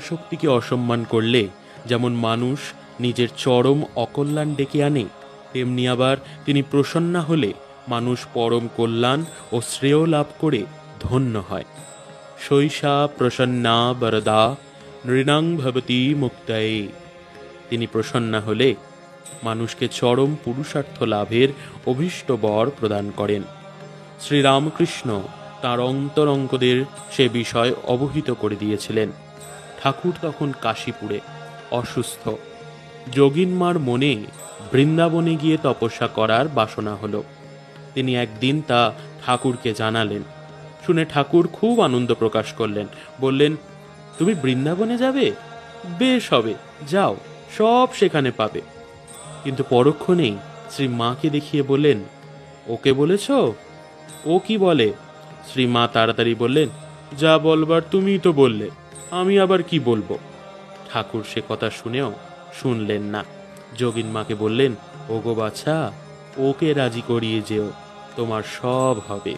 শক্তিকে অসম্মান করলে যেমন মানুষ নিজের চরম অকল্যাণ ডেকে আনে, তেমনি আবার তিনি প্রসন্না হলে মানুষ পরম কল্যাণ ও শ্রেয় লাভ করে ধন্য হয়। শৈশা প্রসন্না বরদা নৃণাং ভবতি মুক্তয়ে। তিনি প্রসন্না হলে মানুষকে চরম পুরুষার্থ লাভের অভীষ্ট বর প্রদান করেন। শ্রীরামকৃষ্ণ তাঁর অন্তরঙ্গদের সে বিষয় অবহিত করে দিয়েছিলেন। ঠাকুর তখন কাশীপুরে অসুস্থ। যোগিনমার মনে বৃন্দাবনে গিয়ে তপস্যা করার বাসনা হলো। তিনি একদিন তা ঠাকুরকে জানালেন। শুনে ঠাকুর খুব আনন্দ প্রকাশ করলেন, বললেন, তুমি বৃন্দাবনে যাবে? বেশ হবে, যাও, সব সেখানে পাবে। কিন্তু পরক্ষণেই শ্রী মাকে দেখিয়ে বললেন, ওকে বলেছ? ও কি বলে? শ্রী মা তাড়াতাড়ি বললেন, যা বলবার তুমিই তো বললে, আমি আবার কি বলবো? ঠাকুর সে কথা শুনেও শুনলেন না। যোগিন মাকে বললেন, ওগো বাছা, ওকে রাজি করিয়ে যেও, তোমার সব হবে।